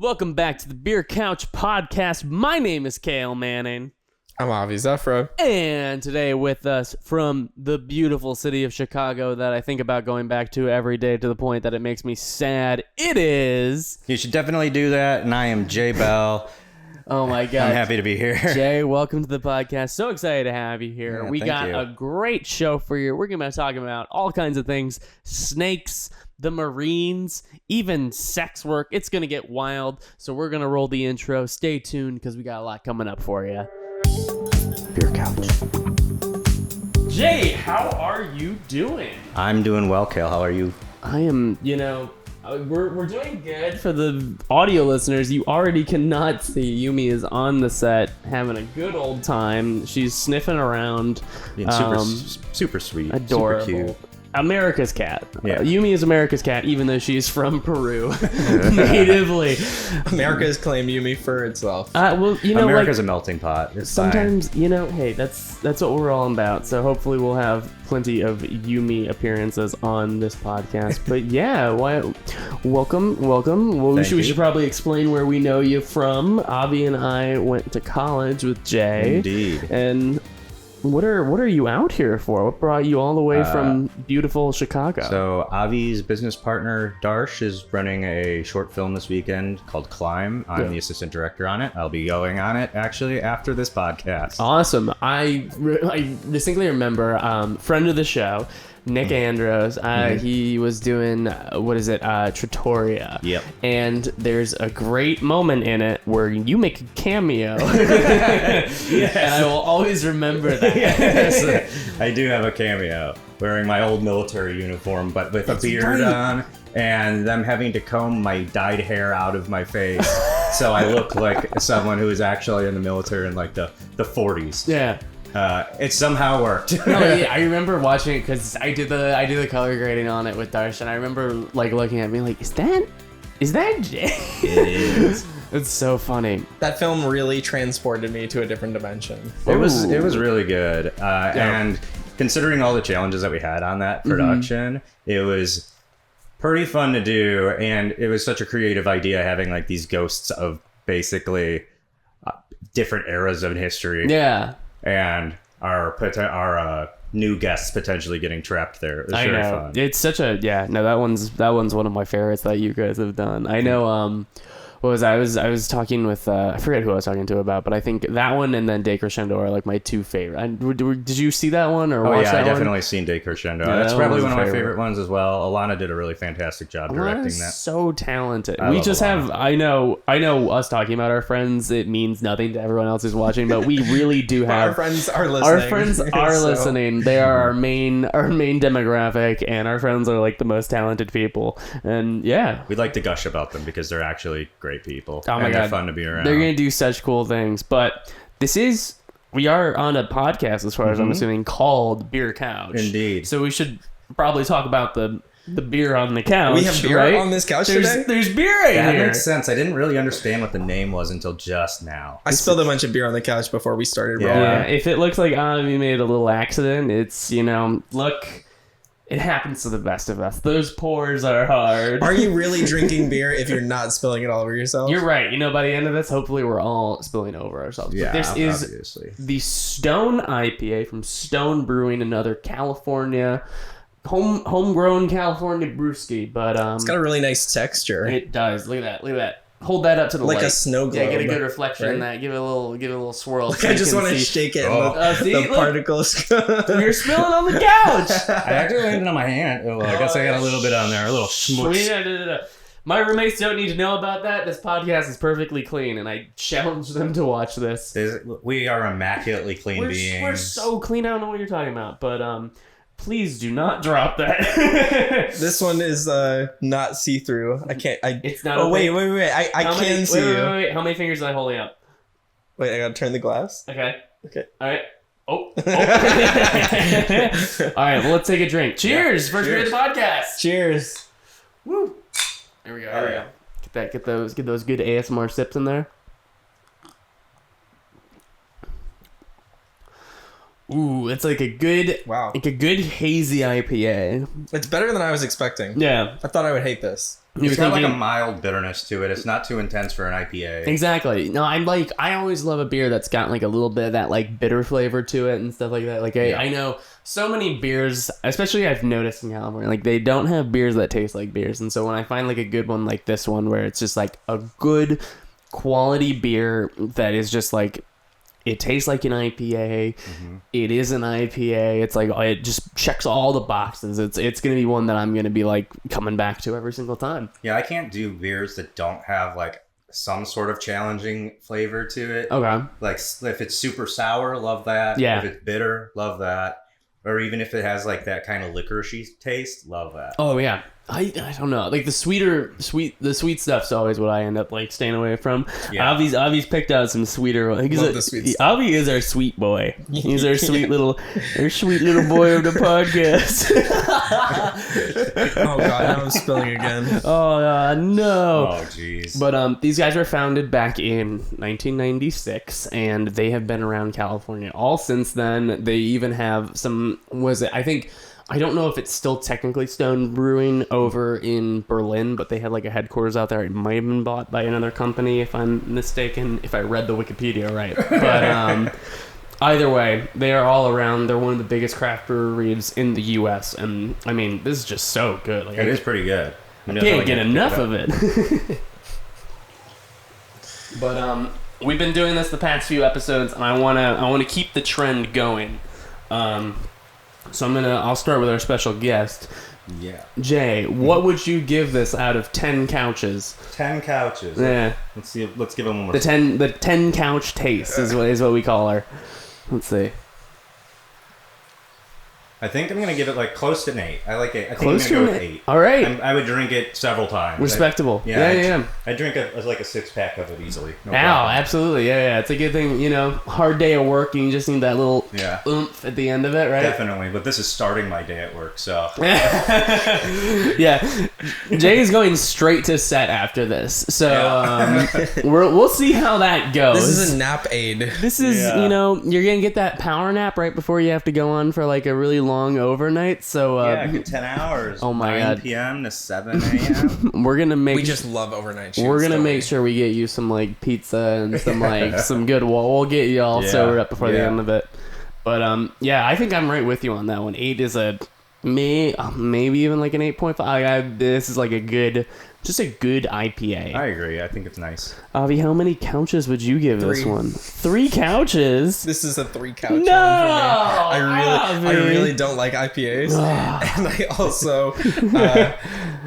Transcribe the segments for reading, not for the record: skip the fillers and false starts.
Welcome back to the Beer Couch Podcast. My name is Cale Manning. I'm Zephyra. And today with us from the beautiful city of Chicago that I think about going back to every day to the point that it makes me sad, it is... You should definitely do that. And I am Jay Bell. Oh my God. I'm happy to be here. Jay, welcome to the podcast. So excited to have you here. Yeah, we got you. a great show for you. We're going to be talking about all kinds of things. Snakes, the Marines, even sex work. It's going to get wild. So we're going to roll the intro. Stay tuned because we got a lot coming up for you. Beer Couch. Jay, how are you doing? I'm doing well, Cale. How are you? I am, we're doing good. For the audio listeners, you already cannot see Yumi is on the set having a good old time. She's sniffing around. Being super sweet. Adorable. Super cute. America's cat. Yeah. Yumi is America's cat, even though she's from Peru natively. America has claimed Yumi for itself. America's a melting pot. It's sometimes, hey, that's what we're all about. So hopefully we'll have plenty of Yumi appearances on this podcast. But yeah, welcome. Well, we should probably explain where we know you from. Avi and I went to college with Jay. Indeed. And what are you out here for? What brought you all the way from beautiful Chicago? So Avi's business partner Darsh is running a short film this weekend called Climb. I'm the assistant director on it. I'll be going on it actually after this podcast. Awesome. I distinctly remember friend of the show, Nick Andros, he was doing, Trattoria. Yep. And there's a great moment in it where you make a cameo. Yes. And I will always remember that. Yes, I do have a cameo wearing my old military uniform, but with a beard on, and them having to comb my dyed hair out of my face. So I look like someone who is actually in the military in like the 40s. Yeah. It somehow worked. No, yeah, I remember watching it because I did the color grading on it with Darsh, and I remember like looking at me like, is that Jay? It is. It's so funny. That film really transported me to a different dimension. It was really good, and considering all the challenges that we had on that production, it was pretty fun to do, and it was such a creative idea having like these ghosts of basically different eras of history. Yeah. And our new guests potentially getting trapped there. It was very fun. It's such a that one's one of my favorites that you guys have done. I know I was talking with I forget who I was talking to about, but I think that one and then Day Crescendo are like my two favorite. Did you see that one or watch that one? I definitely seen Day Crescendo. Yeah, that's probably one of my favorite ones as well. Alana did a really fantastic job directing that. So talented. I know us talking about our friends, it means nothing to everyone else who's watching, but we really do have our friends are listening. Our friends are listening. They are our main demographic, and our friends are like the most talented people. And yeah, we'd like to gush about them because they're actually great people. Oh my God. They're fun to be around. They're going to do such cool things. But we are on a podcast, as far as I'm assuming, called Beer Couch. Indeed. So we should probably talk about the beer on the couch. We have beer on this couch today? There's beer right here. That here. makes sense. I didn't really understand what the name was until just now. I spilled a bunch of beer on the couch before we started. Yeah, if it looks like Avi made a little accident, it's, look... It happens to the best of us. Those pours are hard. Are you really drinking beer if you're not spilling it all over yourself? You're right. By the end of this, hopefully we're all spilling over ourselves. Yeah, but this is obviously the Stone IPA from Stone Brewing, another California, homegrown California brewski. But it's got a really nice texture. It does. Look at that. Hold that up to the light. Like a snow globe. Yeah, get a good reflection in that. Give it a little swirl. I just want to shake it. The particles. You're spilling on the couch. I actually landed on my hand. Well, I guess I got a little bit on there. A little schmutz. My roommates don't need to know about that. This podcast is perfectly clean, and I challenge them to watch this. We are immaculately clean beings. We're so clean. I don't know what you're talking about, but please do not drop that. This one is not see-through. I can't. It's not. Oh wait. I can see you. Wait. How many fingers am I holding up? Wait, I gotta turn the glass. Okay. All right. Oh. All right. Well, let's take a drink. Cheers! First beer of the podcast. Cheers. Woo. There we go. Get those good ASMR sips in there. Ooh, it's like a good hazy IPA. It's better than I was expecting. Yeah. I thought I would hate this. It's got like a mild bitterness to it. It's not too intense for an IPA. Exactly. No, I always love a beer that's got like a little bit of that like bitter flavor to it and stuff like that. Like I know so many beers, especially I've noticed in California, like they don't have beers that taste like beers. And so when I find like a good one like this one where it's just like a good quality beer that is just like, it tastes like an IPA. It is an IPA. It's like, it just checks all the boxes. It's going to be one that I'm going to be like coming back to every single time. Yeah, I can't do beers that don't have like some sort of challenging flavor to it. Okay. Like if it's super sour, love that. Yeah. If it's bitter, love that. Or even if it has like that kind of licorice taste, love that. Oh yeah. I don't know. Like the sweet stuff's always what I end up like staying away from. Yeah. Avi's picked out some sweeter. Love the sweet stuff. Avi is our sweet boy. He's our sweet little boy of the podcast. Oh god, now I'm spilling again. Oh no. Oh jeez. But these guys were founded back in 1996, and they have been around California all since then. They even have some. I don't know if it's still technically Stone Brewing over in Berlin, but they had like a headquarters out there. It might have been bought by another company, if I'm mistaken, if I read the Wikipedia right. But either way, they are all around. They're one of the biggest craft breweries in the U.S. And I mean, this is just so good. Like, it is pretty good. I can't get enough of it. But we've been doing this the past few episodes, and I wanna keep the trend going. So I'll start with our special guest. Yeah. Jay, what would you give this out of 10 couches? 10 couches. Yeah. Let's give them one more. The 10 couch taste is what we call her. Let's see. I think I'm going to give it like close to an 8. I like it. I think Close I'm going to to go an with 8. All right. I would drink it several times. Respectable. Yeah. I drink a 6-pack of it easily. No Ow, problem. absolutely. Yeah. It's a good thing, hard day of work, and you just need that little oomph at the end of it, right? Definitely. But this is starting my day at work, so. Yeah. Jay's going straight to set after this. So we'll see how that goes. This is a nap aid. This is, you're going to get that power nap right before you have to go on for like a really long overnight. So, 10 hours. Oh my 9 God. p.m. to 7 a.m. We just love overnight shoots. We're going to make sure we get you some like pizza and some like some good, we'll get you all sobered up before the end of it. But, I think I'm right with you on that one. 8 is maybe even like an 8.5. This is like just a good IPA. I agree. I think it's nice. Avi, how many couches would you give this one? 3 couches? This is a 3 couch No! one for me. I really don't like IPAs. And I also,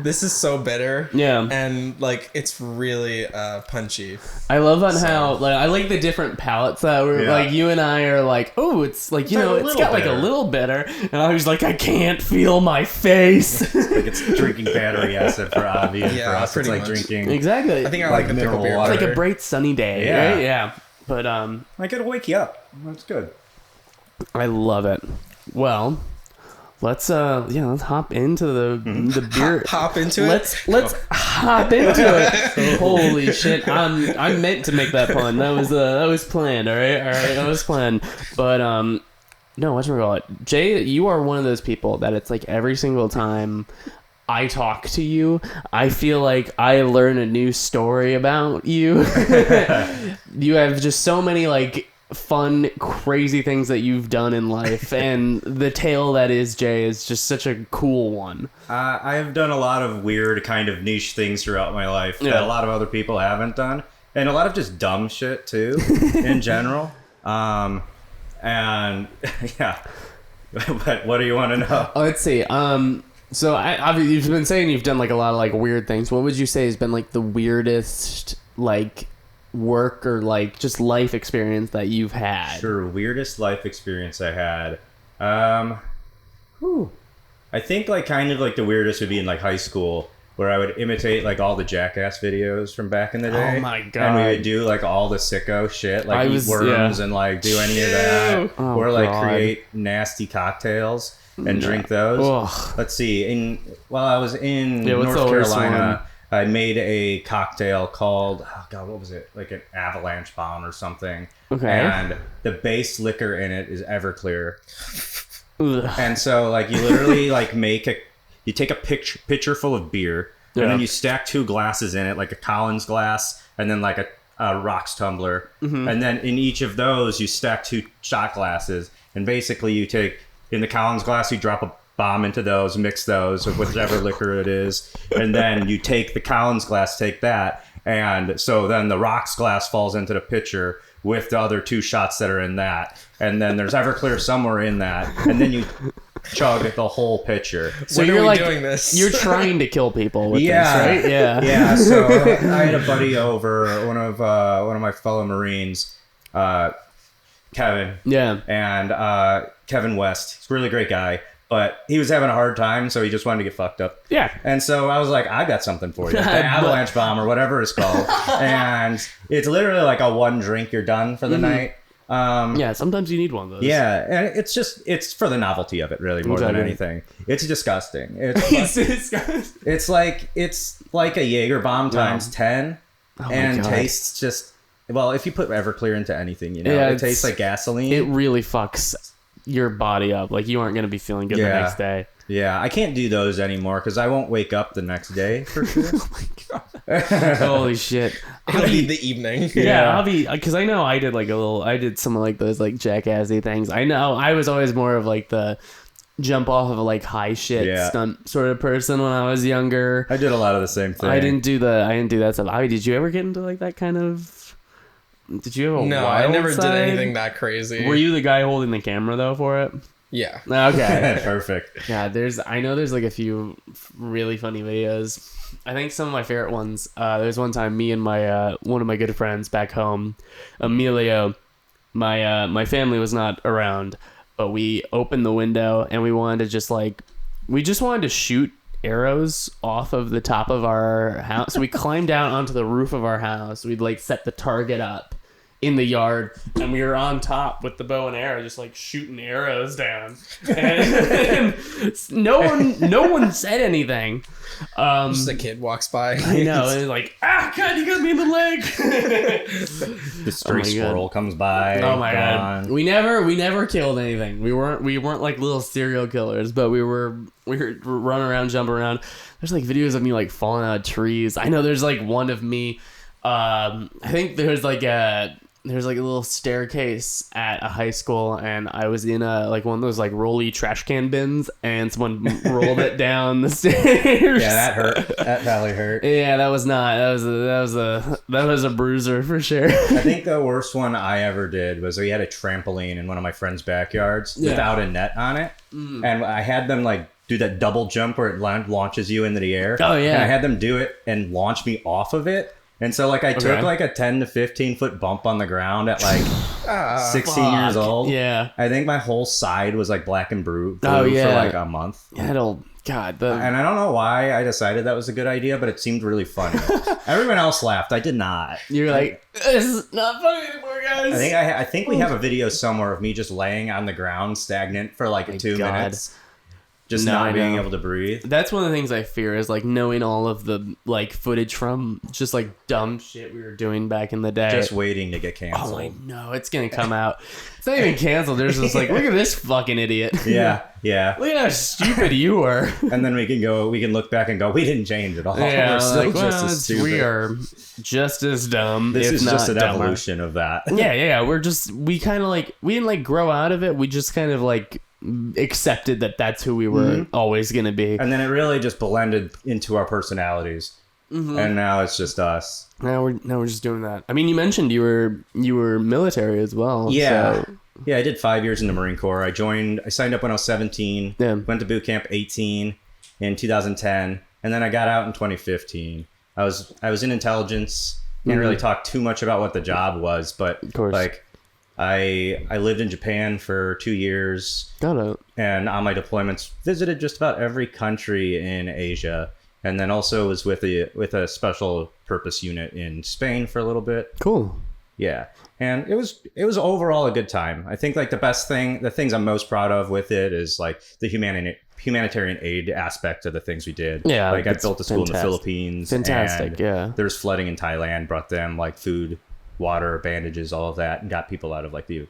this is so bitter. Yeah. And like, it's really punchy. I love on how, like, I like the different palettes that were, like, you and I are like, oh, it's like, it's got like a little bitter. And I was like, I can't feel my face. Like it's drinking battery acid for Avi. And for us, it's like much. drinking. Exactly. I think I like the pickle beer. It's like a bright sunny day, right? Yeah. But, like it'll wake you up. That's good. I love it. Well, let's hop into the beer. Hop into it. Let's hop into it. Holy shit! I meant to make that pun. That was planned. All right, that was planned. But no, whatchamacallit, Jay, you are one of those people that it's like every single time I talk to you, I feel like I learn a new story about you. You have just so many like fun, crazy things that you've done in life, and the tale that is Jay is just such a cool one. I have done a lot of weird kind of niche things throughout my life that a lot of other people haven't done, and a lot of just dumb shit too in general. And yeah, but what do you want to know? Let's see. So obviously you've been saying you've done like a lot of like weird things. What would you say has been like the weirdest like work or like just life experience that you've had? Sure, weirdest life experience I had. I think like kind of like the weirdest would be in like high school, where I would imitate like all the Jackass videos from back in the day. Oh my God. And we would do like all the sicko shit, like eat worms and like do any of that, or like create nasty cocktails and drink those. Ugh. Let's see. While I was in North Carolina, I made a cocktail called, what was it? Like an avalanche bomb or something. Okay. And the base liquor in it is Everclear. Ugh. And so like you literally like you take a pitcher full of beer, and then you stack 2 glasses in it, like a Collins glass and then like a rocks tumbler, and then in each of those you stack 2 shot glasses, and basically you take in the Collins glass, you drop a bomb into those, mix those with whichever liquor it is, and then you take the Collins glass, take that, and so then the rocks glass falls into the pitcher with the other 2 shots that are in that, and then there's Everclear somewhere in that, and then you chug the whole pitcher. So you're like doing this? You're trying to kill people with this, right? Yeah. So I had a buddy over, one of my fellow Marines, Kevin. Yeah. And Kevin West. He's a really great guy. But he was having a hard time, so he just wanted to get fucked up. Yeah. And so I was like, I got something for you. The avalanche bomb or whatever it's called. And it's literally like a 1 drink, you're done for the night. Yeah, sometimes you need one of those. Yeah, and it's for the novelty of it, really, more than anything. It's disgusting. It's disgusting. It's like a Jaeger bomb times 10, and tastes just, well, if you put Everclear into anything, it tastes like gasoline. It really fucks your body up. Like, you aren't going to be feeling good the next day. Yeah, I can't do those anymore because I won't wake up the next day for sure. Oh my god! Holy shit! It'll be the evening. Yeah, I'll be, because I know I did some of like those like jackassy things. I know I was always more of like the jump off of like high shit stunt sort of person when I was younger. I did a lot of the same thing. I didn't do that stuff. Did you ever get into like that kind of? Did you have a No, I never did anything that crazy. Were you the guy holding the camera though for it? Yeah. Okay. Perfect. Yeah, I know there's like a few really funny videos. I think some of my favorite ones. There's one time me and my one of my good friends back home, Emilio. My family was not around, but we opened the window and we wanted to shoot arrows off of the top of our house. So we climbed down onto the roof of our house. We'd like set the target up in the yard, and we were on top with the bow and arrow, just like shooting arrows down. And no one said anything. Just a kid walks by. I know. It's like, God, you got me in the leg. The stray squirrel comes by. Oh my god. We never killed anything. We weren't like little serial killers, but we were running around, jumping around. There's like videos of me like falling out of trees. I know there's like one of me. I think there's like a little staircase at a high school, and I was in one of those like rolly trash can bins, and someone rolled it down the stairs. Yeah, that hurt. That probably hurt. Yeah, that was a bruiser for sure. I think the worst one I ever did was we had a trampoline in one of my friend's backyards without a net on it, and I had them like do that double jump where it launches you into the air. Oh yeah, and I had them do it and launch me off of it. And so, like, I took, like, a 10 to 15-foot bump on the ground at, like, 16 years old. Yeah. I think my whole side was, like, black and blue for, like, a month. God. And I don't know why I decided that was a good idea, but it seemed really funny. Everyone else laughed. I did not. You're like, this is not funny anymore, guys. I think we have a video somewhere of me just laying on the ground stagnant for, like, 2 minutes. Just not being able to breathe. That's one of the things I fear is like knowing all of the like footage from just like dumb shit we were doing back in the day. Just waiting to get canceled. Oh, I know. It's going to come out. It's not even canceled. There's just like, look at this fucking idiot. Yeah. Look at how stupid you were. And then we can look back and go, we didn't change at all. Yeah, we're still just as stupid. We are just as dumb. This is just an dumber. evolution of that. Yeah. We kind of like, we didn't like grow out of it. We just kind of like accepted that that's who we were always going to be. And then it really just blended into our personalities. And now it's just us. Now we're just doing that. I mean, you mentioned you were military as well. Yeah. So. Yeah, I did 5 years in the Marine Corps. I signed up when I was 17, went to boot camp 18 in 2010, and then I got out in 2015. I was in intelligence. Didn't really talk too much about what the job was, but of course. Like I lived in Japan for 2 years. Got it. And on my deployments, visited just about every country in Asia, and then also was with a special purpose unit in Spain for a little bit. Cool. Yeah, and it was overall a good time. I think like the things I'm most proud of with it is like the humanitarian aid aspect of the things we did. Yeah, like I built a school in the Philippines. Fantastic. Yeah, there was flooding in Thailand. Brought them like food, water, bandages, all of that, and got people out of like the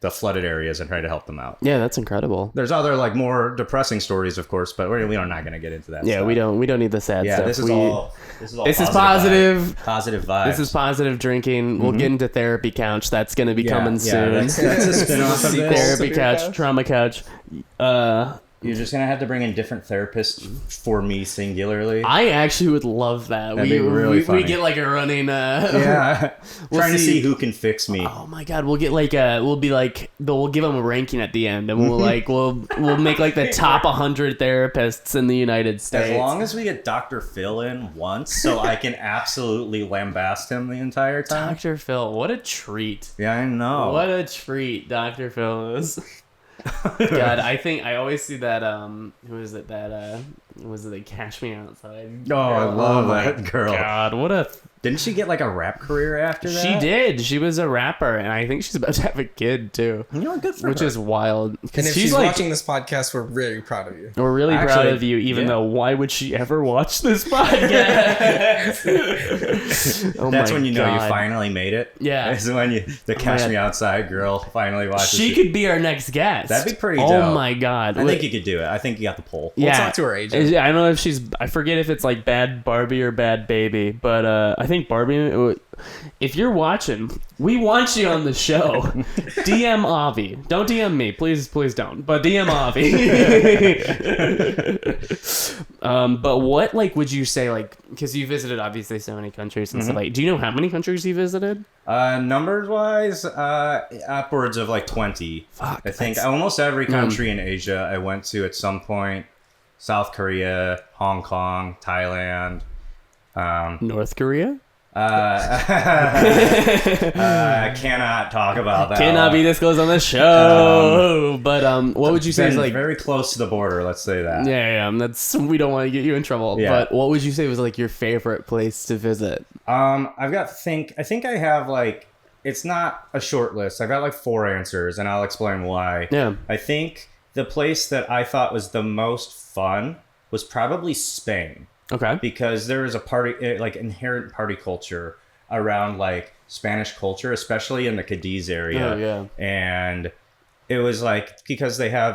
the flooded areas and try to help them out. Yeah, that's incredible. There's other like more depressing stories, of course, but we're not going to get into that. Yeah, stuff. we don't need the sad stuff. This is all This is positive. Positive vibes. This is positive drinking. We'll get into therapy couch. That's going to be coming soon. That's a spin-off of this. Therapy couch, trauma couch. You're just gonna have to bring in different therapists for me singularly. I actually would love that. That'd be really funny. We get like a running. Trying to see who can fix me. Oh my god, we'll get like we'll give them a ranking at the end, and we'll make like the top 100 therapists in the United States. As long as we get Dr. Phil in once, so I can absolutely lambast him the entire time. Dr. Phil, what a treat! Yeah, I know. What a treat Dr. Phil is. God, I always see that who is it that was it, they Cash Me Outside? Oh, I love that girl. God, what a Didn't she get like a rap career after that? She did. She was a rapper, and I think she's about to have a kid too. You know, good for which her. is wild. And if she's watching this podcast, we're very proud of you. We're really proud of you, even though why would she ever watch this podcast? That's when you know you finally made it. Yeah. That's when the Cash Me Outside girl finally watches. She could be our next guest. That'd be pretty dope. Oh my god. I think you could do it. I think you got the pull. Yeah. We'll talk to her agent. I don't know if she's, I forget if it's like Bad Barbie or Bad Baby, but I think Barbie, if you're watching, we want you on the show. DM Avi. Don't DM me. Please don't. But DM Avi. But what, like, would you say, like, because you visited obviously so many countries and stuff, like, do you know how many countries you visited? Numbers wise, upwards of like 20. Fuck, I think almost every country in Asia I went to at some point. South Korea, Hong Kong, Thailand. North Korea? I cannot talk about that. Cannot be disclosed on the show. But what would you say is like very close to the border? Let's say that. Yeah. That's, we don't want to get you in trouble. Yeah. But what would you say was like your favorite place to visit? I've got I think I have like, it's not a short list. I've got like 4 answers, and I'll explain why. Yeah. I think the place that I thought was the most fun was probably Spain. Okay. Because there is a party, like inherent party culture around like Spanish culture, especially in the Cadiz area. Oh, yeah. And it was like, because they have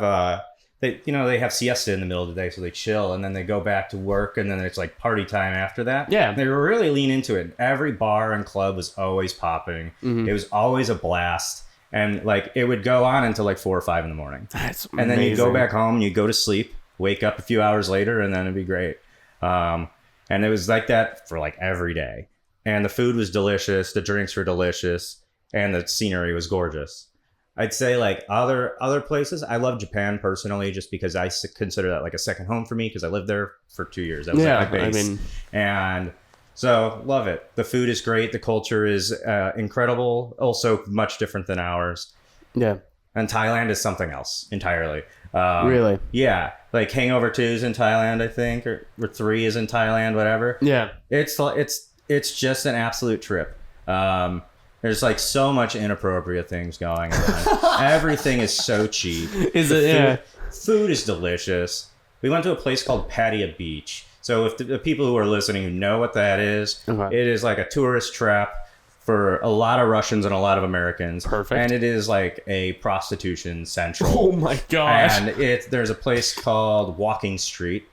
they have siesta in the middle of the day, so they chill, and then they go back to work, and then it's like party time after that. Yeah. They were really lean into it. Every bar and club was always popping. Mm-hmm. It was always a blast. And like it would go on until like 4 or 5 in the morning. That's amazing. And then you go back home, you go to sleep, wake up a few hours later, and then it'd be great. And it was like that for like every day. And the food was delicious, the drinks were delicious, and the scenery was gorgeous. I'd say like other places, I love Japan personally, just because I consider that like a second home for me, because I lived there for 2 years. That was like my base. And so love it. The food is great. The culture is incredible. Also much different than ours. Yeah. And Thailand is something else entirely. Really? Yeah. Like Hangover 2 is in Thailand, I think, or 3 is in Thailand, whatever. Yeah. It's just an absolute trip. There's like so much inappropriate things going on. Everything is so cheap. Food is delicious. We went to a place called Pattaya Beach. So if the people who are listening who know what that is, it is like a tourist trap for a lot of Russians and a lot of Americans. Perfect. And it is like a prostitution central. Oh my gosh. And there's a place called Walking Street.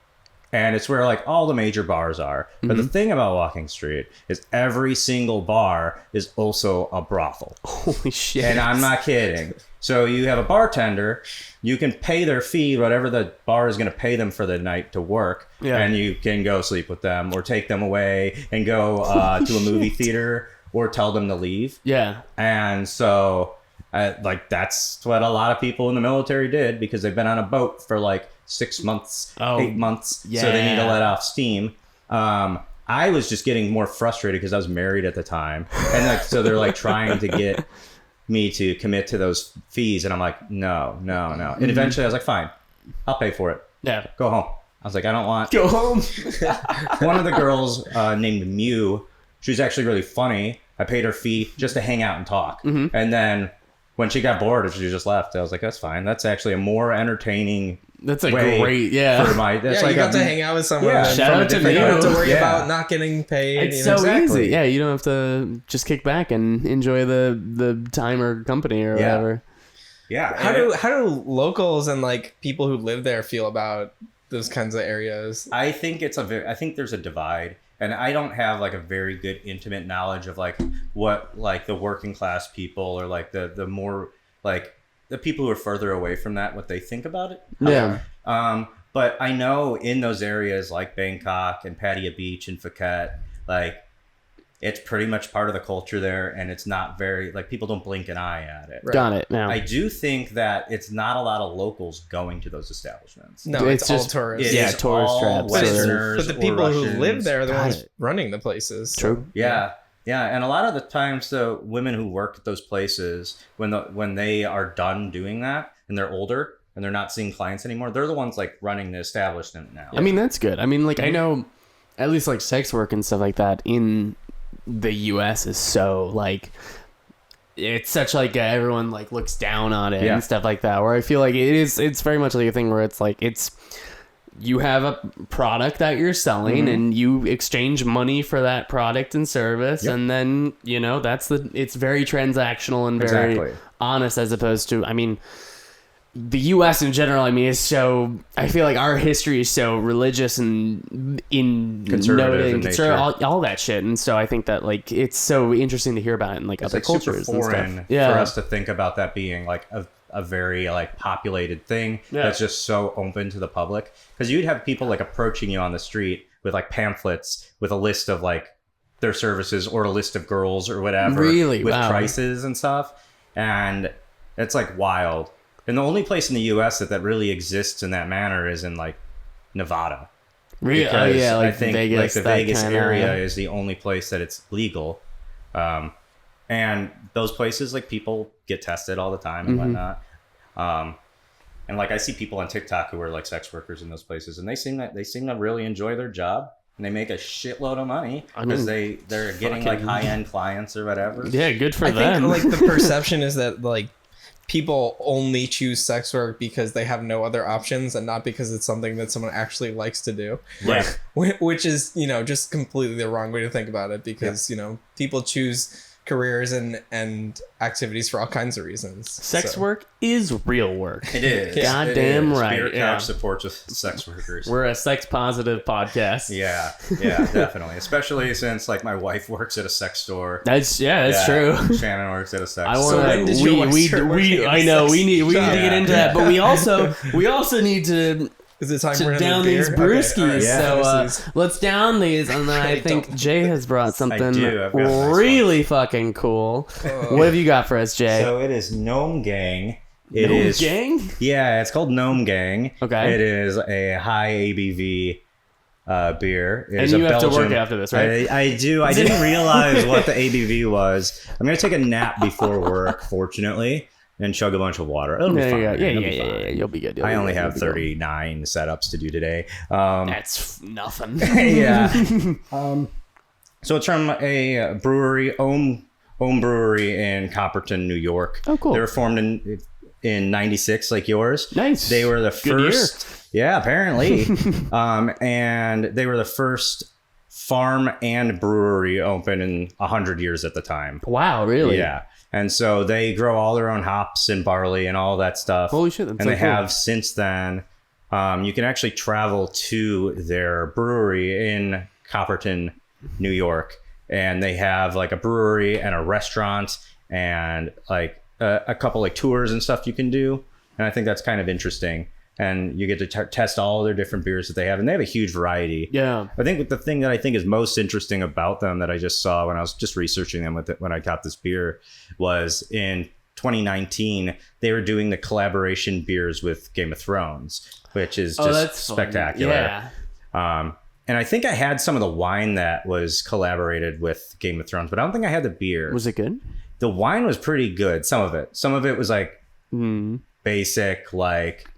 And it's where like all the major bars are. But the thing about Walking Street is every single bar is also a brothel. Holy shit. And I'm not kidding. So you have a bartender, you can pay their fee, whatever the bar is going to pay them for the night to work. Yeah. And you can go sleep with them or take them away and go to a movie theater or tell them to leave. Yeah. And so like that's what a lot of people in the military did, because they've been on a boat for like 6 months, 8 months. Yeah. So they need to let off steam. I was just getting more frustrated because I was married at the time. And like, so they're like trying to get me to commit to those fees. And I'm like, no. And eventually I was like, fine, I'll pay for it. Yeah. Go home. I was like, I don't want. Go home. One of the girls named Mew, she was actually really funny. I paid her fee just to hang out and talk. And then when she got bored, she just left. I was like, that's fine. That's actually a more entertaining That's a great, for my, that's like you got to hang out with someone. Yeah, shout out to you. You don't have to worry about not getting paid. It's so easy. Yeah, you don't have to just kick back and enjoy the time or company or whatever. Yeah. How do locals and like people who live there feel about those kinds of areas? I think I think there's a divide, and I don't have like a very good intimate knowledge of like what like the working class people or like the more like the people who are further away from that, what they think about it. Yeah. But I know in those areas like Bangkok and Pattaya Beach and Phuket, like it's pretty much part of the culture there, and it's not very like people don't blink an eye at it. Right. Got it. Now I do think that it's not a lot of locals going to those establishments. No, it's all tourists. Yeah, It's tourist all traps. Westerners, But the people or who Russians. live there are the Got ones it. running the places. True. Yeah, and a lot of the times the women who work at those places, when they are done doing that and they're older and they're not seeing clients anymore, they're the ones like running the establishment now. I mean, that's good. I mean, like I know, at least like sex work and stuff like that in the U.S. is so like it's such like everyone like looks down on it and stuff like that. Where I feel like it's very much like a thing where it's like you have a product that you're selling and you exchange money for that product and service, and then it's very transactional and very honest, as opposed to, I mean, the U.S. in general, I mean, is so, I feel like our history is so religious and Conservative in nature. all that shit. And so I think that like it's so interesting to hear about it in like It's other like super cultures and foreign stuff. Yeah. for us to think about that being like a very like populated thing that's just so open to the public, because you'd have people like approaching you on the street with like pamphlets with a list of like their services or a list of girls or whatever, really with wow. prices and stuff, and it's like wild. And the only place in the U.S. that really exists in that manner is in like Nevada. Really? Because yeah, like I think Vegas, like the that Vegas kinda area is the only place that it's legal. And those places, like, people get tested all the time and whatnot. And like I see people on TikTok who are like sex workers in those places, and they seem to really enjoy their job, and they make a shitload of money because they're getting like high end clients or whatever. Yeah, good for I them. think like the perception is that like people only choose sex work because they have no other options and not because it's something that someone actually likes to do. Right. Which is, just completely the wrong way to think about it, because, people choose careers and activities for all kinds of reasons. Sex work is real work. It is. Goddamn right. Spirit Yeah. Couch supports with sex workers. We're a sex positive podcast. Yeah, definitely. Especially since like my wife works at a sex store. That's true. Shannon works at a sex I store. want when did your wife start working at a I know sex we need to shop? get into that, but we also need to Is it time for another down beer? these brewskis. Okay, all right. So let's down these, and then I think Jay has brought something I've got a nice really fucking cool. What have you got for us, Jay? So it is Gnome Gang. Gnome Gang? Yeah, it's called Gnome Gang. Okay. It is a high ABV beer. And you have to work after this, right? I do. I didn't realize what the ABV was. I'm going to take a nap before work, fortunately, and chug a bunch of water. It'll be fine. Yeah. You'll be good. I only have 39 setups to do today. That's nothing. Yeah. So it's from a brewery, Ohm Brewery in Copperton, New York. Oh, cool. They were formed in 96, like yours. Nice. They were the Good first. Yeah, apparently. And they were the first farm and brewery open in 100 years at the time. Wow, really? Yeah. And so they grow all their own hops and barley and all that stuff. Holy shit, that's and so they cool. have since then. You can actually travel to their brewery in Copperton, New York, and they have like a brewery and a restaurant and like a couple like tours and stuff you can do. And I think that's kind of interesting. And you get to test all their different beers that they have, and they have a huge variety. Yeah. I think the thing that I think is most interesting about them that I just saw when I was just researching them when I got this beer was in 2019 they were doing the collaboration beers with Game of Thrones, which is just spectacular. Yeah. And I think I had some of the wine that was collaborated with Game of Thrones, but I don't think I had the beer. Was it good? The wine was pretty good. Some of it was like basic, like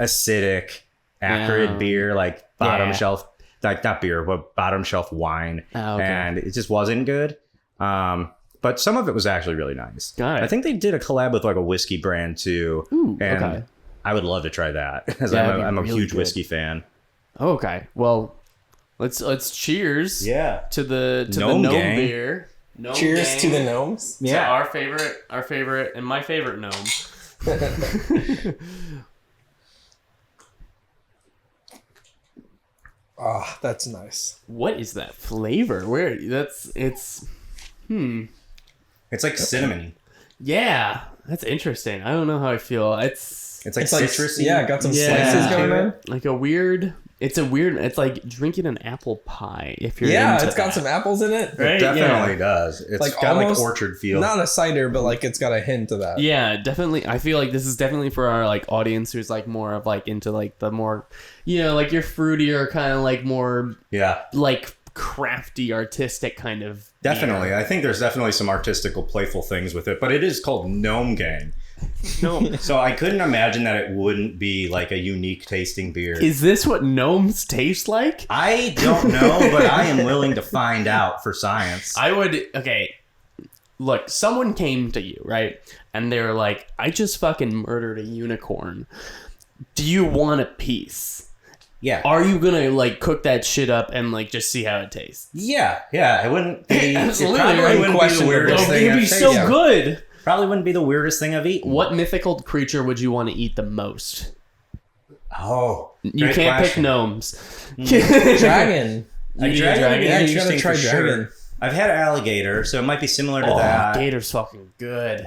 acidic, acrid beer, like bottom shelf, like not beer, but bottom shelf wine. Oh, okay. And it just wasn't good. But some of it was actually really nice. Got it. I think they did a collab with like a whiskey brand too. Ooh, and okay. I would love to try that because That'd be I'm a really huge good. whiskey fan. Okay. Well, let's cheers. To the Gnome gnome Gang. beer. Gnome Cheers Gang. to the gnomes. To our favorite and my favorite gnome. Ah, that's nice. What is that flavor? Where it's It's like cinnamony. yeah, that's interesting. I don't know how I feel. It's like It's like citrusy. yeah, got some Yeah. slices going on. Like a weird. It's like drinking an apple pie. If you're Yeah, into it's got that. some apples in it. Right? It definitely does. It's Like got like almost orchard feel. Not a cider, but like it's got a hint of that. Yeah, definitely. I feel like this is definitely for our like audience who's like more of like into like the more, like your fruitier kind of like more Yeah, like crafty artistic kind of definitely. beer. I think there's definitely some artistical, playful things with it, but it is called Ommegang. No, So I couldn't imagine that it wouldn't be like a unique tasting beer. is this what gnomes taste like? I don't know, but I am willing to find out for science. I would. Okay, look, someone came to you, right, and they were like, "I just fucking murdered a unicorn. Do you want a piece? Yeah. Are you gonna like cook that shit up and like just see how it tastes?" Yeah. It wouldn't be. Absolutely, It probably right? wouldn't be the weirdest Oh, thing it'd be I've so tasted. good. Probably wouldn't be the weirdest thing I've eaten. What mythical creature would you want to eat the most? Oh, You great can't pick question. gnomes. Dragon. You need a dragon would be Yeah, you gotta interesting try for dragon. sure. I've had alligator, so it might be similar to Oh, that. gator's fucking good.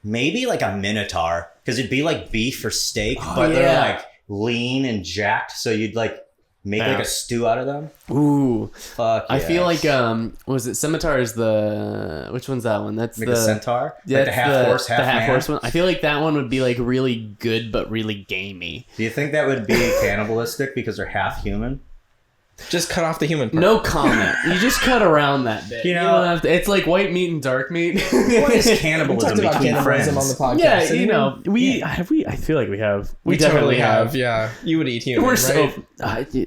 Maybe like a minotaur, because it'd be like beef or steak, Oh, but they're yeah. like lean and jacked, so you'd like make Yeah. like a stew out of them. Ooh, Fuck. I feel yes. like was it scimitar is the which one's that one? That's like the a centaur, Yeah, like the half horse, half the half man. horse one. I feel like that one would be like really good but really gamey. Do you think that would be cannibalistic because they're half human? Just cut off the human part. No comment. You just cut around that bit. You You know- don't have to, it's like white meat and dark meat. What is We cannibalism talked about between cannibalism friends? on the podcast. Yeah, didn't you we? know, I feel like we have. We totally have. Yeah, you would eat human. We're right? so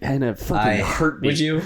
and a fucking I- heartbeat. Would you?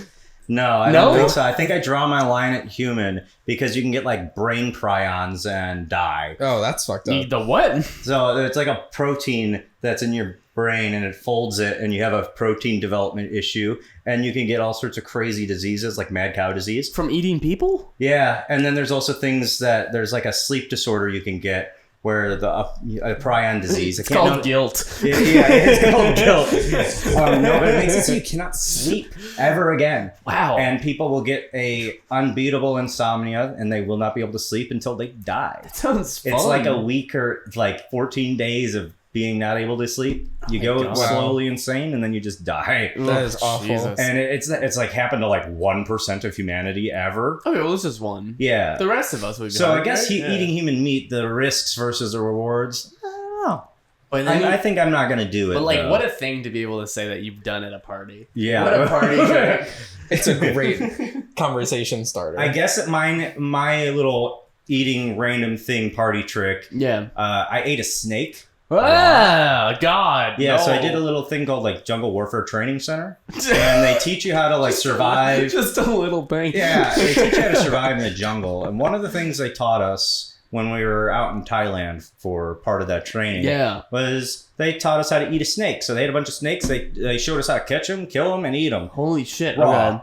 No, I No? don't think so. I think I draw my line at human because you can get like brain prions and die. Oh, that's fucked up. The what? So it's like a protein that's in your brain and it folds it and you have a protein development issue and you can get all sorts of crazy diseases like mad cow disease. From eating people? Yeah. And then there's also things that there's like a sleep disorder you can get where a prion disease. It's called guilt. Yeah, it's called guilt. No, but it makes it so you cannot sleep ever again. Wow. And people will get a unbeatable insomnia and they will not be able to sleep until they die. That sounds fun. It's like a week or like 14 days of being not able to sleep. You go God. slowly insane and then you just die. That is awful. Jesus. And it's like happened to like 1% of humanity ever. Okay, well, this is one. Yeah. The rest of us would be So like, I guess right? Yeah. eating human meat, the risks versus the rewards, I don't know. But, then I think I'm not going to do it. but like, though. what a thing to be able to say that you've done at a party. Yeah. What a party trick. It's a great conversation starter. I guess at my little eating random thing party trick, Yeah. I ate a snake. Ah, God. Yeah, no. so I did a little thing called like Jungle Warfare Training Center, and they teach you how to like survive. Just a little thing. Yeah, they teach you how to survive in the jungle. And one of the things they taught us when we were out in Thailand for part of that training Yeah. was they taught us how to eat a snake. So they had a bunch of snakes. They showed us how to catch them, kill them, and eat them. Holy shit. Raw. Okay.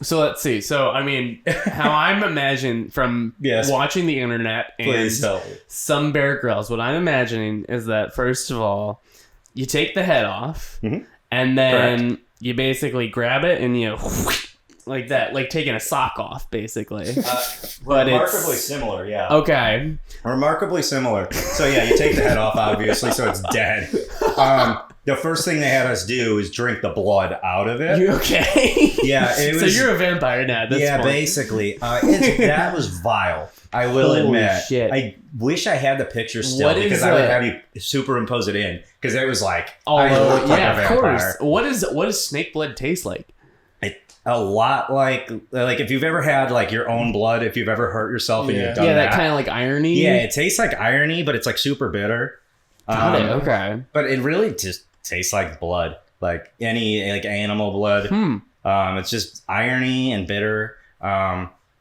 So let's see. So, I mean, how I'm imagining from Yes. watching the internet and Please help. some Bear Grylls, what I'm imagining is that, first of all, you take the head off, Mhm. and then you basically grab it and you like that, like taking a sock off, basically. But Remarkably it's similar, yeah. okay. Remarkably similar. So yeah, you take the head off, obviously, so it's dead. The first thing they had us do is drink the blood out of it. You okay? Yeah, it So was. you're a vampire now. At this Yeah, point. basically, that was vile. I will Holy admit. shit. I wish I had the picture still What is because I would a- have you superimpose it in because it was like Although, I looked like yeah, a of vampire. course. What does snake blood taste like? A lot like if you've ever had like your own blood, if you've ever hurt yourself and Yeah. you've done Yeah, that. that kind of like irony. Yeah, it tastes like irony, but it's like super bitter. Got it. Okay. But it really just tastes like blood, like any like animal blood. It's just irony and bitter.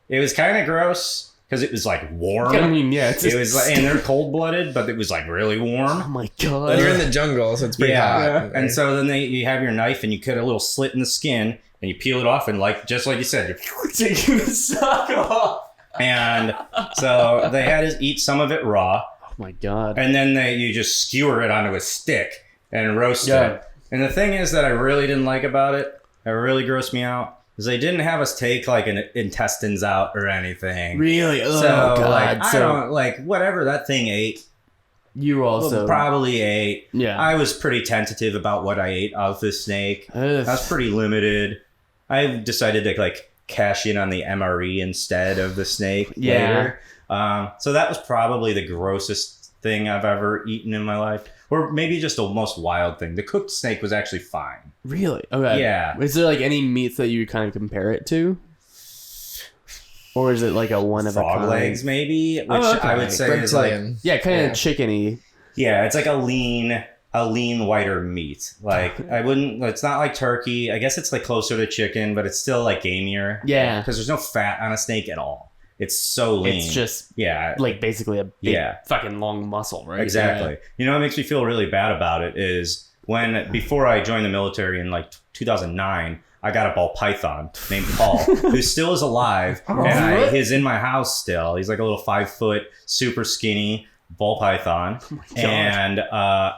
It was kind of gross because it was like warm. I mean, yeah, it's It was like, and they're cold blooded, but it was like really oh warm. my god. You're in the jungle, so it's pretty hot. And so then you have your knife and you cut a little slit in the skin and you peel it off and like just like you said, taking the sock off. and so they had us eat some of it raw. my God. And then you just skewer it onto a stick and roast it. And the thing is that I really didn't like about it, that really grossed me out, is they didn't have us take like an intestines out or anything. Really? Oh, so God. like I don't like whatever that thing ate. You also probably ate. Yeah. I was pretty tentative about what I ate of the snake. Ugh. I was pretty limited. I decided to like cash in on the MRE instead of the snake later. So that was probably the grossest thing I've ever eaten in my life. Or maybe just the most wild thing. The cooked snake was actually fine. Really? Okay. Yeah. Is there like any meats that you kind of compare it to? Or is it like a one of a kind? Frog legs, maybe, which I would say is like kind of chickeny. Yeah, it's like a lean whiter meat. Like I wouldn't. It's not like turkey. I guess it's like closer to chicken, but it's still like gamier. Yeah, because there's no fat on a snake at all. It's so lean. It's just yeah, like basically a big fucking long muscle, right? Exactly. Yeah. You know what makes me feel really bad about it is before I joined the military in like 2009. I got a ball python named Paul, who still is alive, and he's in my house still. He's like a little 5 foot, super skinny ball python, and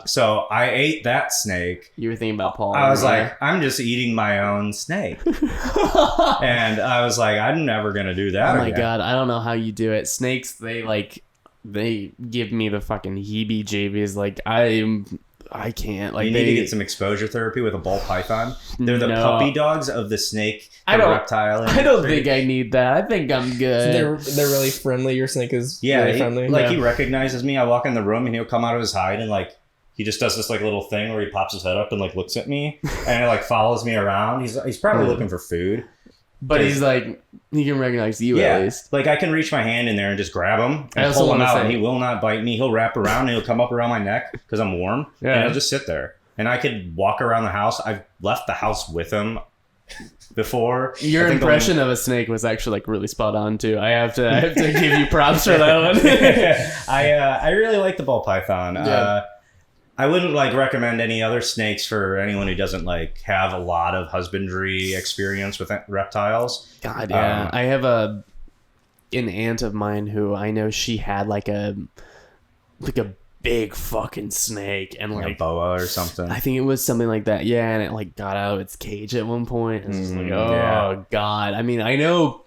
so I ate that snake. You were thinking about Paul. I was like, I'm just eating my own snake, and I was like, I'm never gonna do that. Oh my God, I don't know how you do it. Snakes, they give me the fucking heebie-jeebies. Like I can't. Like you need to get some exposure therapy with a ball python. They're the puppy dogs of the snake, reptile. I don't think I need that. I think I'm good. They're really friendly. Your snake is really friendly. He recognizes me. I walk in the room and he'll come out of his hide and like he just does this like little thing where he pops his head up and like looks at me and like follows me around. He's probably looking for food. But he's like, he can recognize you at least. Like I can reach my hand in there and just grab him and pull him out and he will not bite me. He'll wrap around and he'll come up around my neck because I'm warm and he'll just sit there. And I could walk around the house. I've left the house with him before. Your impression of a snake was actually like really spot on too. I have to give you props for that one. I really like the ball python. Yeah. I wouldn't like recommend any other snakes for anyone who doesn't like have a lot of husbandry experience with reptiles. God, yeah. I have an aunt of mine who I know she had like a big fucking snake and like a boa or something. I think it was something like that. Yeah, and it like got out of its cage at one point. And it's just like, oh God. I mean, I know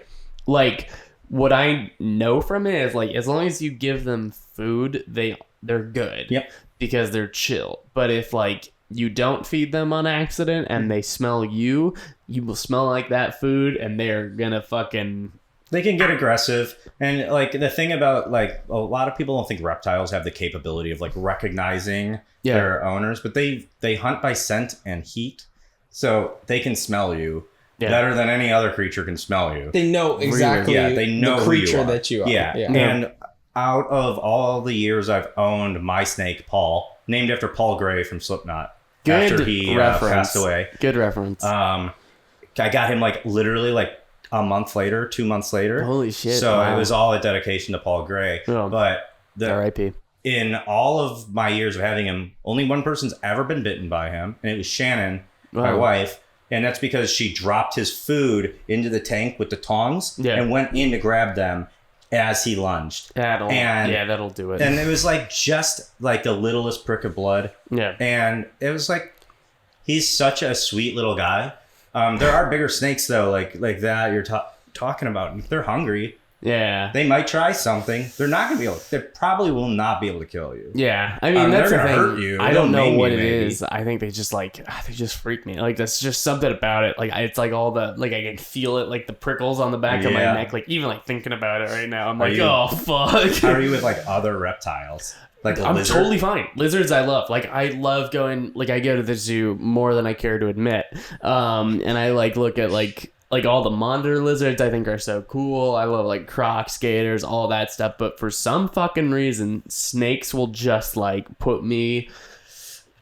like what I know from it is like as long as you give them food, they're good. Yep. Because they're chill. But if like you don't feed them on accident and they smell you will smell like that food and they're gonna fucking... They can get aggressive. And like the thing about like a lot of people don't think reptiles have the capability of like recognizing their owners, but they hunt by scent and heat. So they can smell you better than any other creature can smell you. They know exactly they know the creature who you are. that you are. Yeah. And out of all the years I've owned my snake, Paul, named after Paul Gray from Slipknot, after he passed away. Good reference. I got him like literally like a month later, 2 months later. Holy shit. So it was all a dedication to Paul Gray. Oh, but R.I.P. In all of my years of having him, only one person's ever been bitten by him, and it was Shannon, my wife. And that's because she dropped his food into the tank with the tongs and went in to grab them as he lunged. That'll do it. And it was like just like the littlest prick of blood. Yeah. And it was like, he's such a sweet little guy. There are bigger snakes though, like that you're talking about. If they're hungry, they might try something. They're not gonna be able. They probably will not be able to kill you. Yeah, I mean that's the thing. Hurt you. I don't know what it is. I think they just freak me. Like that's just something about it. Like it's like all the like I can feel it, like the prickles on the back of my neck. Like even like thinking about it right now, I'm like, oh fuck. How are you with like other reptiles? Like I'm totally fine. Lizards I love. Like I love going. Like I go to the zoo more than I care to admit. And I like look at like all the monitor lizards I think are so cool. I love like croc skaters, all that stuff. But for some fucking reason, snakes will just like put me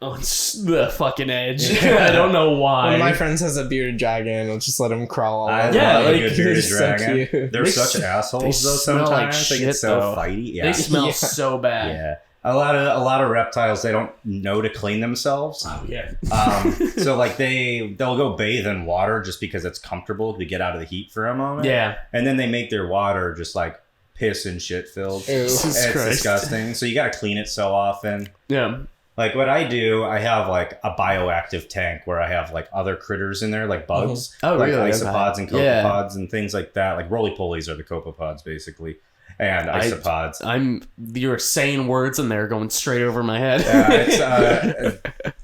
on the fucking edge. I don't know why. One of my friends has a bearded dragon. I'll just let him crawl all over. Like a bearded dragon. So they're such assholes though sometimes. They get so fighty. Yeah. They smell so bad. Yeah. A lot of reptiles, they don't know to clean themselves. Oh yeah. So like they'll go bathe in water just because it's comfortable to get out of the heat for a moment. Yeah. And then they make their water just like piss and shit filled. Ew. It's disgusting. So you got to clean it so often. Yeah. Like what I do, I have like a bioactive tank where I have like other critters in there, like bugs, Oh, like really? isopods and copepods and things like that. Like roly-polies are the copepods, basically, and isopods. You're saying words and they're going straight over my head.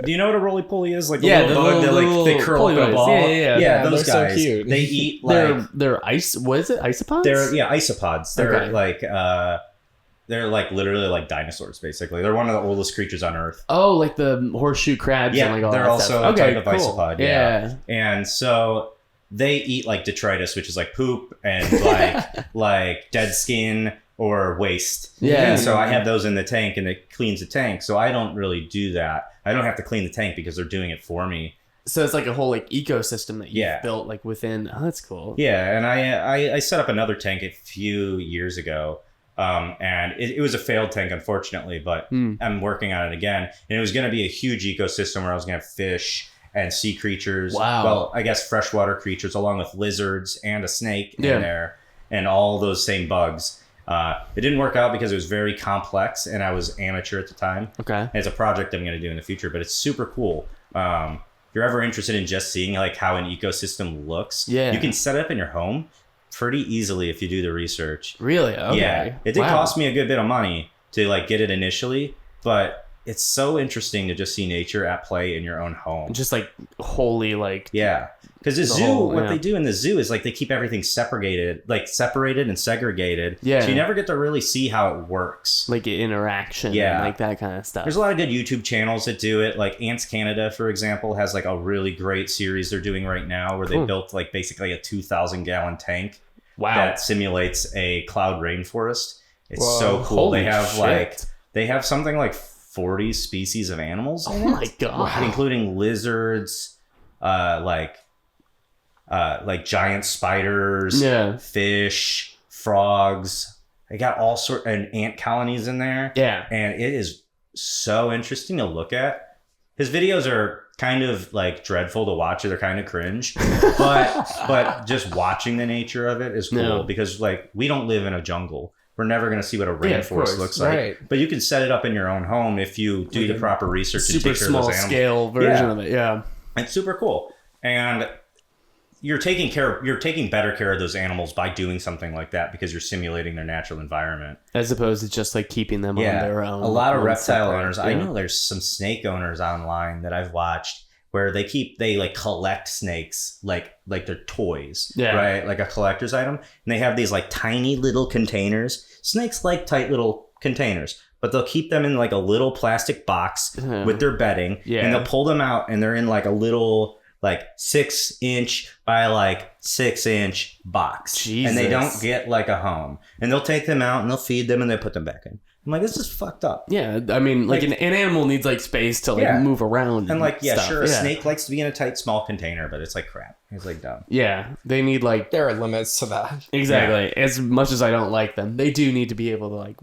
Do you know what a roly-poly is? Like the little little bug that like they curl up in a ball. Yeah, those they're guys. so cute. They eat like they're ice. What is it? Isopods? they're isopods. They're Okay. they're like literally like dinosaurs, basically. They're one of the oldest creatures on Earth. Oh, like the horseshoe crabs. Yeah, and like all they're that also stuff. a type of isopod. Yeah. And so they eat like detritus, which is like poop and like dead skin or waste. Yeah. And so I have those in the tank and it cleans the tank. So I don't really do that. I don't have to clean the tank because they're doing it for me. So it's like a whole like ecosystem that you've built like within. Oh, that's cool. Yeah, and I set up another tank a few years ago. And it was a failed tank, unfortunately, but I'm working on it again. And it was going to be a huge ecosystem where I was going to have fish and sea creatures. Wow. Well, I guess freshwater creatures along with lizards and a snake in there and all those same bugs. It didn't work out because it was very complex and I was amateur at the time. Okay. And it's a project I'm going to do in the future, but it's super cool. If you're ever interested in just seeing like how an ecosystem looks, you can set it up in your home pretty easily if you do the research. Really? Okay. Yeah. It did cost me a good bit of money to like get it initially, but it's so interesting to just see nature at play in your own home. Just like wholly like Because the zoo, what they do in the zoo is like they keep everything separated and segregated. Yeah. So you never get to really see how it works. like interaction. And like that kind of stuff. There's a lot of good YouTube channels that do it. Like Ants Canada, for example, has like a really great series they're doing right now where they built like basically a 2,000 gallon tank that simulates a cloud rainforest. It's so cool. Holy they have shit. they have something like 40 species of animals. Oh my god. Including lizards, like giant spiders, fish, frogs. They got all sort and ant colonies in there. Yeah. And it is so interesting to look at. His videos are kind of like dreadful to watch. They're kind of cringe, but just watching the nature of it is cool because like we don't live in a jungle. We're never going to see what a rainforest looks like. Right. But you can set it up in your own home if you do the proper research and take care of those animals. Super small scale version of it. Yeah. It's super cool. And you're taking better care of those animals by doing something like that because you're simulating their natural environment. As opposed to just like keeping them on their own. A lot of reptile owners, I know there's some snake owners online that I've watched where they like collect snakes like they're toys, right? Like a collector's item. And they have these like tiny little containers. Snakes like tight little containers, but they'll keep them in like a little plastic box with their bedding and they'll pull them out and they're in like a little like 6-inch by like 6-inch box. Jesus. And they don't get like a home. And they'll take them out and they'll feed them and they put them back in. I'm like, this is fucked up. Yeah, I mean, like an animal needs like space to like move around. And like, sure, a snake likes to be in a tight, small container, but it's like crap. It's like dumb. Yeah, they need like... There are limits to that. Exactly. Yeah. As much as I don't like them, they do need to be able to like,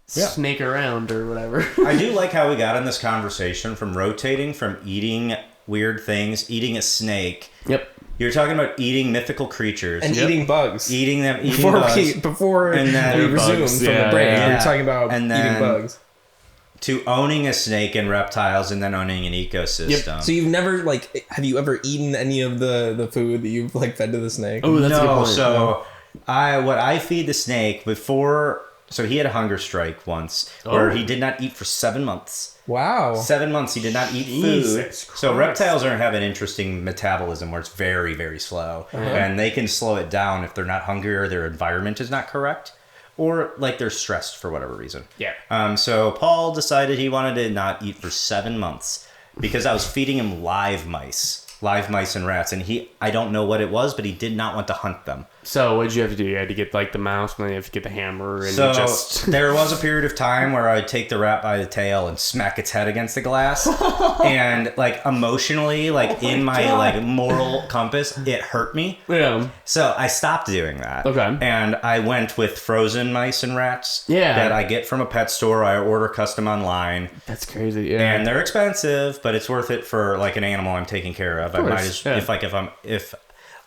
snake around or whatever. I do like how we got in this conversation from rotating from eating weird things, eating a snake. Yep. You're talking about eating mythical creatures. And eating bugs. Eating them, Before and then we resumed from the break, we were talking about eating bugs. To owning a snake and reptiles and then owning an ecosystem. Yep. So you've never, have you ever eaten any of the food that you've, fed to the snake? Oh, that's a good point. So what I feed the snake before... So he had a hunger strike once where he did not eat for 7 months. Wow. 7 months he did not eat food. So reptiles have an interesting metabolism where it's very, very slow. And they can slow it down if they're not hungry or their environment is not correct. Or like they're stressed for whatever reason. Yeah. So Paul decided he wanted to not eat for 7 months because I was feeding him live mice and rats. And I don't know what it was, but he did not want to hunt them. So what did you have to do? You had to get like the mouse, and then you have to get the hammer, and there was a period of time where I'd take the rat by the tail and smack its head against the glass, and like emotionally, like in my like moral compass, it hurt me. Yeah. So I stopped doing that. Okay. And I went with frozen mice and rats. That I get from a pet store. I order custom online. That's crazy. Yeah. And they're expensive, but it's worth it for like an animal I'm taking care of. I might as if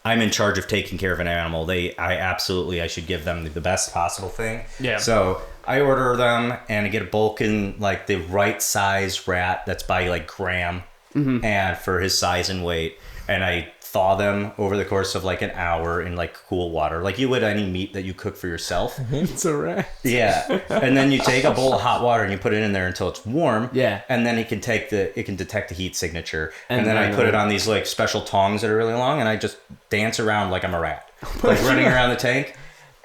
I'm in charge of taking care of an animal, I should give them the best possible thing. Yeah. So I order them and I get a bulk in like the right size rat that's by like gram and for his size and weight. And I thaw them over the course of like an hour in like cool water, like you would any meat that you cook for yourself. It's a rat. Yeah. And then you take a bowl of hot water and you put it in there until it's warm. Yeah. And then it can detect the heat signature. And then I put it on these like special tongs that are really long and I just dance around like I'm a rat, like running around the tank.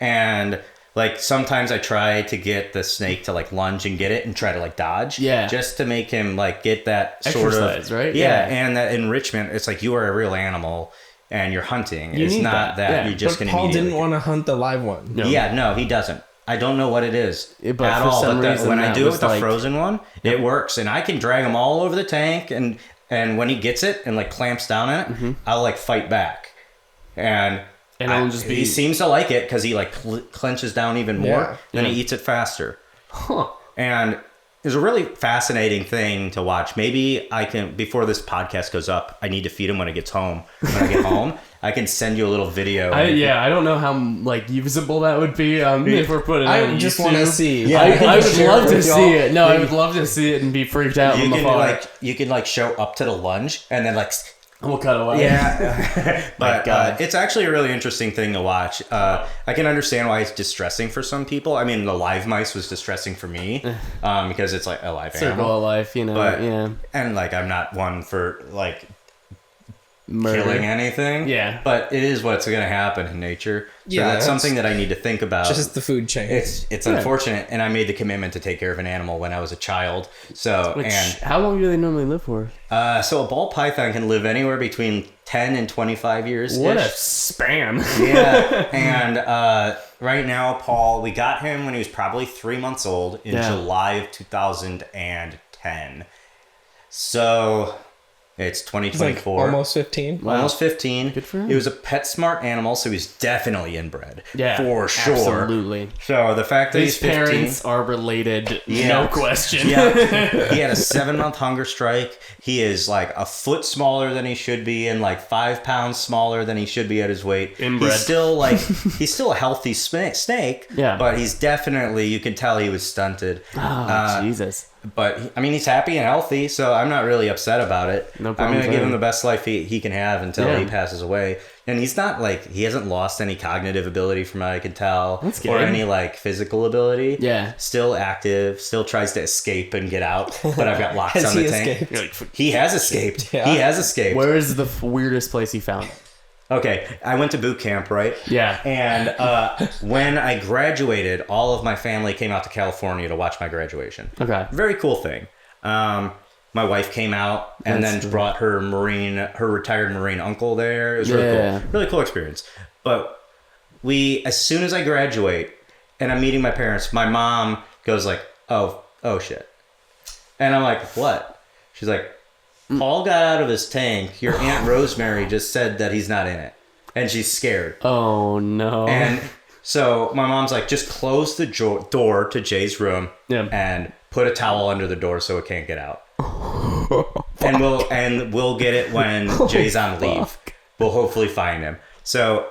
And like sometimes I try to get the snake to like lunge and get it and try to like dodge. Yeah. Just to make him like get that exercise, sort of right? Yeah. And that enrichment. It's like you are a real animal and you're hunting. It's not that you just but can Paul immediately. didn't want to hunt the live one. No. Yeah, no, he doesn't. I don't know what it is But at for all. some But reason when I that do it was with the like- frozen one, it works, and I can drag him all over the tank. And when he gets it and like clamps down on it, I'll like fight back, and it'll just be. he seems to like it because he like clenches down even more, then he eats it faster. Huh. And it's a really fascinating thing to watch. Maybe I can, before this podcast goes up, I need to feed him when he gets home. When I get home, I can send you a little video. I don't know how like usable that would be if we're putting it on I just want to YouTube. see. Yeah. I would Share love it to with see y'all. it. No, I would love to see it and be freaked out You from can afar. you can like show up to the lunge and then like. We'll cut away. Yeah, but God. it's actually a really interesting thing to watch. I can understand why it's distressing for some people. I mean, the live mice was distressing for me because it's like a live Circle animal. of life, you know. But, yeah. And like, I'm not one for like Murder. killing anything. Yeah. But it is what's going to happen in nature. So Yeah, that's that's something that I need to think about. Just the food chain. It's unfortunate, and I made the commitment to take care of an animal when I was a child. So How long do they normally live for? so a ball python can live anywhere between 10 and 25 years. What a span. Yeah, and right now, Paul, we got him when he was probably 3 months old in July of 2010. So it's 2024. Like almost 15. Wow. Almost 15. Good for him. He was a PetSmart animal, so he's definitely inbred. Yeah. For sure. Absolutely. So the fact that His he's 15, parents are related, Yeah. no question. Yeah, he had a 7-month hunger strike. He is like a foot smaller than he should be, and like 5 pounds smaller than he should be at his weight. Inbred. He's still a healthy snake. Yeah. But he's definitely, you can tell he was stunted. Oh, Jesus. But I mean, he's happy and healthy, so I'm not really upset about it. No I'm problem going to give there. him the best life he can have until Yeah. he passes away. And he's not like, he hasn't lost any cognitive ability from what I can tell. That's Or good. any like physical ability. Yeah. Still active, still tries to escape and get out, but I've got locks Has on the he tank. escaped? You're like, He has escaped. Yeah. He has escaped. where is the weirdest place you found it? Okay, I went to boot camp, right? Yeah. And when I graduated, all of my family came out to California to watch my graduation. Okay. Very cool thing. My wife came out and That's then cool. brought her retired Marine uncle there. It was really Yeah. cool. Really cool experience. But as soon as I graduate and I'm meeting my parents, my mom goes like, oh shit. And I'm like, what? She's like, Paul got out of his tank. Your Aunt Rosemary just said that he's not in it. And she's scared. Oh, no. And so my mom's like, just close the door to Jay's room and put a towel under the door so it can't get out. and we'll get it when Jay's on leave. We'll hopefully find him. So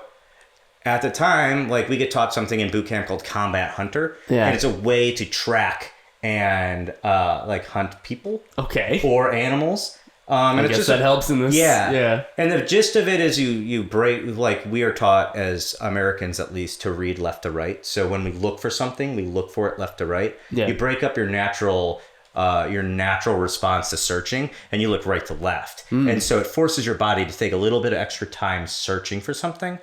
at the time, like, we get taught something in boot camp called Combat Hunter. Yeah. And it's a way to track and like hunt people Okay. or animals. And I it's guess just that helps in this. Yeah. Yeah. And the gist of it is you break, like, we are taught as Americans at least to read left to right. So when we look for something, we look for it left to right. Yeah. You break up your natural response to searching and you look right to left. And so it forces your body to take a little bit of extra time searching for something.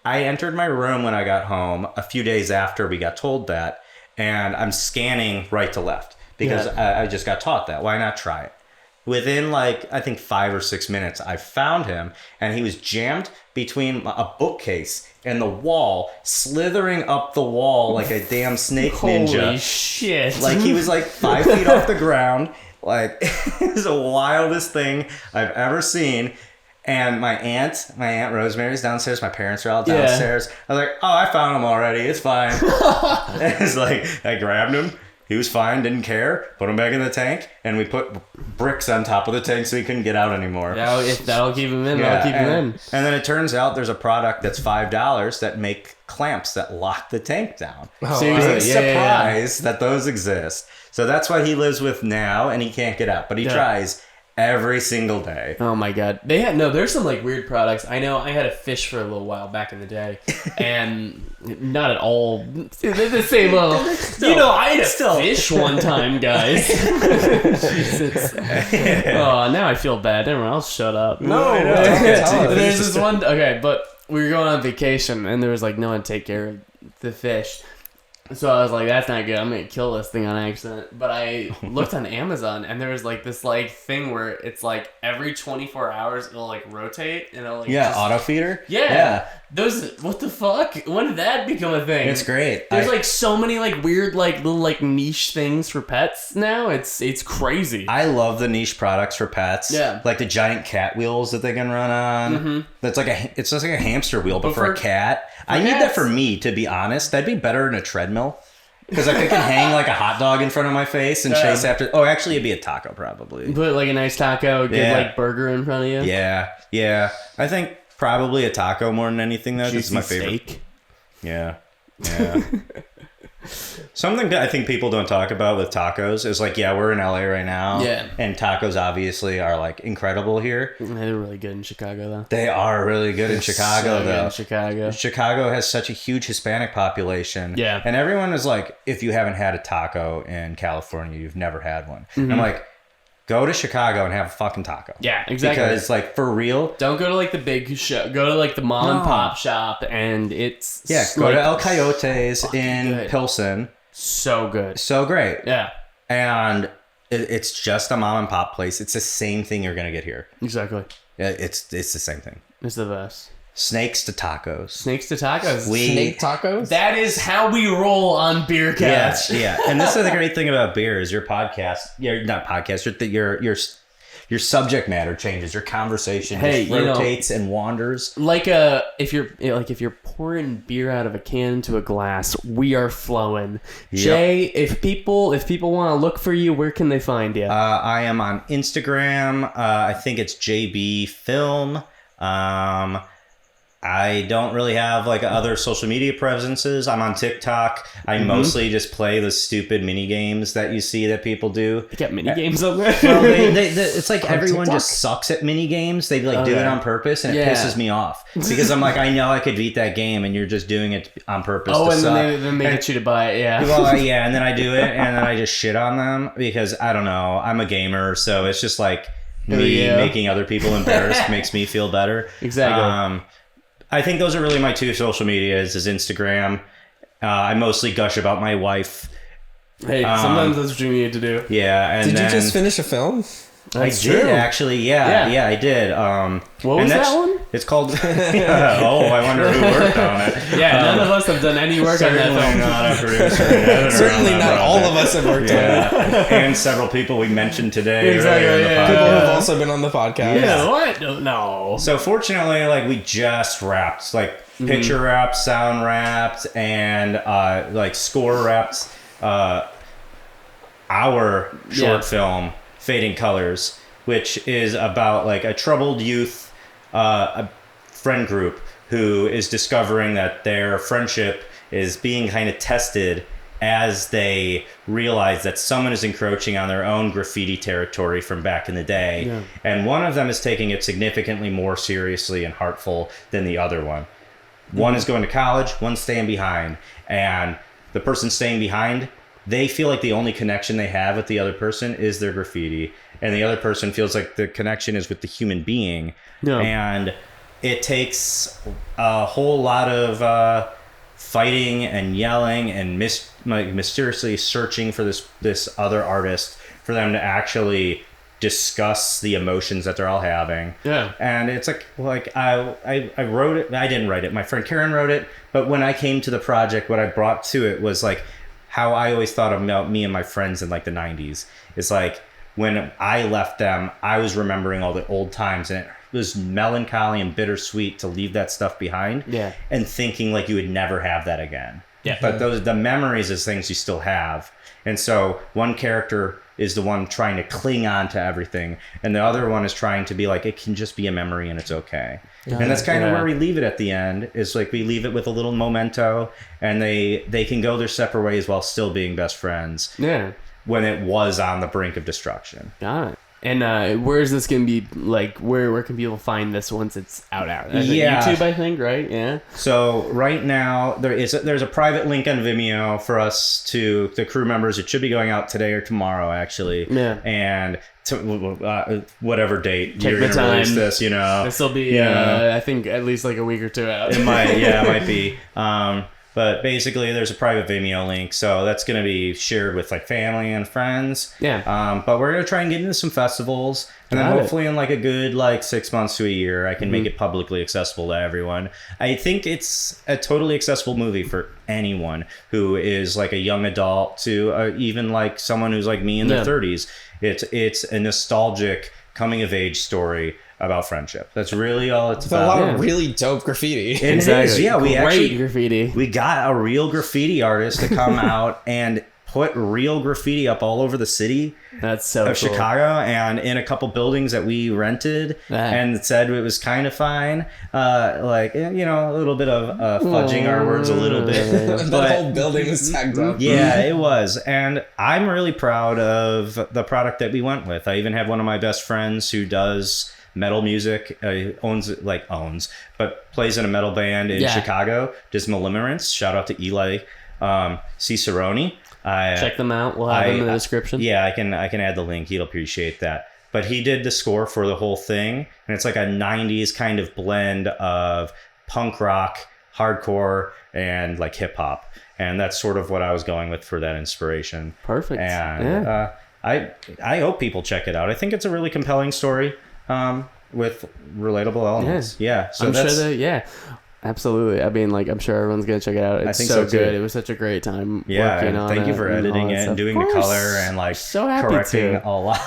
I entered my room when I got home a few days after we got told that, and I'm scanning right to left because I just got taught that. Why not try it? Within, like, I think 5 or 6 minutes, I found him, and he was jammed between a bookcase and the wall, slithering up the wall like a damn snake ninja. Holy shit. Like, he was like 5 feet off the ground. Like, it was the wildest thing I've ever seen. And my aunt Rosemary's downstairs. My parents are all downstairs. I was like, oh, I found him already. It's fine. And it's like, I grabbed him. He was fine, didn't care. Put him back in the tank, and we put bricks on top of the tank so he couldn't get out anymore. Yeah, if that'll keep him in, that'll keep him in. And then it turns out there's a product that's $5 that make clamps that lock the tank down. Oh, seriously, big surprise that those exist. So that's what he lives with now, and he can't get out. But he tries every single day. Oh my god. There's some like weird products. I know I had a fish for a little while back in the day, and not at all the same level. I had a fish one time, guys. Jesus. Oh, now I feel bad. Everyone else shut up. No. There's this one. Okay, but we were going on vacation, and there was like no one to take care of the fish. So I was like, that's not good. I'm going to kill this thing on accident. But I looked on Amazon, and there was like this like thing where it's like every 24 hours it'll like rotate and it'll like auto feeder. Yeah. Those, what the fuck? When did that become a thing? It's great. There's like so many like weird like little like niche things for pets now. It's crazy. I love the niche products for pets. Yeah. Like the giant cat wheels that they can run on. Mm-hmm. That's it's just like a hamster wheel, but for a cat. I need that for me, to be honest. That'd be better than a treadmill. Because I can hang like a hot dog in front of my face and chase after. Oh, actually, it'd be a taco probably. Put like a nice taco, good like burger in front of you. Yeah. I think probably a taco more than anything though. This is my favorite. Steak. Yeah. Something that I think people don't talk about with tacos is like, we're in LA right now. Yeah. And tacos obviously are like incredible here. They're really good in Chicago though. They are really good in Chicago though. Chicago has such a huge Hispanic population. Yeah. And everyone is like, if you haven't had a taco in California, you've never had one. Mm-hmm. I'm like, go to Chicago and have a fucking taco. Yeah, exactly. Because like for real. Don't go to like the big shop. Go to like the mom and pop shop, and it's go to El Coyote's in Pilsen. So good. So great. Yeah. And it's just a mom and pop place. It's the same thing you're gonna get here. Exactly. Yeah, it's the same thing. It's the best. Snakes to tacos. Snakes to tacos. Snake tacos? That is how we roll on Beer Cast. Yeah. And this is the great thing about beer is your podcast. Not podcast. Your subject matter changes. Your conversation just rotates and wanders. Like if you're pouring beer out of a can into a glass, we are flowing. Yep. Jay, if people want to look for you, where can they find you? I am on Instagram. I think it's JB Film. I don't really have like other social media presences. I'm on TikTok. I mostly just play the stupid mini games that you see that people do. They got mini games on there. Well, it's like everyone just sucks at mini games. They like do it on purpose, and it pisses me off because I'm like, I know I could beat that game, and you're just doing it on purpose. Oh, and then they get you to buy it. Yeah. Well, and then I do it, and then I just shit on them because I don't know. I'm a gamer, so it's just like me making other people embarrassed makes me feel better. Exactly. I think those are really my two social medias is Instagram. I mostly gush about my wife. Hey, sometimes that's what you need to do. Yeah. And did you just finish a film? That's true. Actually. Yeah, I did. What was that one? It's called... I wonder who worked on it. Yeah, none of us have done any work on that film. Not a producer. Certainly not all of us have worked on it. And several people we mentioned today. Exactly, people have also been on the podcast. Yeah, what? No. So fortunately, like we just wrapped, like picture wrapped, sound wrapped, and like score wrapped our short film, Fading Colors, which is about like a troubled youth, a friend group who is discovering that their friendship is being kind of tested as they realize that someone is encroaching on their own graffiti territory from back in the day. Yeah. And one of them is taking it significantly more seriously and heartful than the other one. One is going to college, one's staying behind. And the person staying behind, they feel like the only connection they have with the other person is their graffiti. And the other person feels like the connection is with the human being. Yeah. And it takes a whole lot of fighting and yelling and mysteriously searching for this other artist for them to actually discuss the emotions that they're all having. Yeah. And it's like I wrote it. I didn't write it. My friend Karen wrote it. But when I came to the project, what I brought to it was like how I always thought about me and my friends in like the 90s. It's like when I left them, I was remembering all the old times, and it was melancholy and bittersweet to leave that stuff behind. Yeah. And thinking like you would never have that again. Yeah. But the memories is things you still have. And so one character is the one trying to cling on to everything, and the other one is trying to be like, it can just be a memory and it's okay. And that's kind of where we leave it at the end, is like we leave it with a little memento, and they can go their separate ways while still being best friends. Yeah. When it was on the brink of destruction. Got it. And where is this going to be, like, where can people find this once it's out? YouTube, I think, right? Yeah. So right now, there's a private link on Vimeo for us to the crew members. It should be going out today or tomorrow, actually. Yeah. And to whatever date Take you're the going to time. release this, This will be, I think, at least like a week or two out. It might be. But basically, there's a private Vimeo link, so that's going to be shared with like family and friends. Yeah. But we're going to try and get into some festivals, and then hopefully in like a good like 6 months to a year, I can make it publicly accessible to everyone. I think it's a totally accessible movie for anyone who is like a young adult to even like someone who's like me in their 30s. It's a nostalgic coming of age story about friendship. That's really all it's about. A lot of really dope graffiti. Exactly. Yeah, we got a real graffiti artist to come out and put real graffiti up all over the city. That's so of cool. Chicago, and in a couple buildings that we rented, and said it was kind of fine. A little bit of fudging our words a little bit. That whole building was tagged up. Yeah, it was. And I'm really proud of the product that we went with. I even have one of my best friends who does metal music, but plays in a metal band in Chicago, does Melimerance. Shout out to Eli Cicerone. Check them out. We'll have them in the description. Yeah, I can add the link. He'll appreciate that. But he did the score for the whole thing, and it's like a 90s kind of blend of punk rock, hardcore, and like hip hop. And that's sort of what I was going with for that inspiration. Perfect. And I hope people check it out. I think it's a really compelling story. With relatable elements. Yeah. So I'm sure that, absolutely. I mean, like, I'm sure everyone's going to check it out. It's so good. It was such a great time working on it. Thank you for editing it and doing the color and like correcting a lot.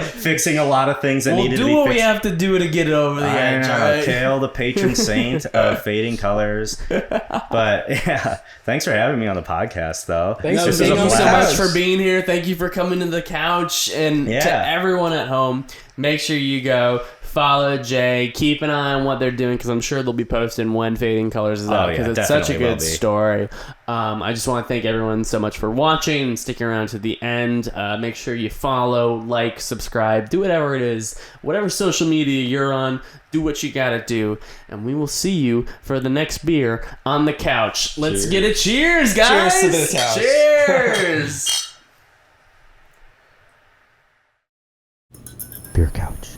Fixing a lot we needed to be fixed. We'll do what we have to do to get it over the edge. Right? Cale, the patron saint of fading colors. But yeah, thanks for having me on the podcast, though. Thank you so much for being here. Thank you for coming to the couch. And to everyone at home, make sure you go follow Jay, keep an eye on what they're doing, because I'm sure they'll be posting when Fading Colors is out, because it's such a good story. I just want to thank everyone so much for watching and sticking around to the end. Make sure you follow, like, subscribe, do whatever it is, whatever social media you're on, do what you gotta do, and we will see you for the next beer on the couch. Let's get a cheers, guys! Cheers to the couch. Cheers! Beer couch.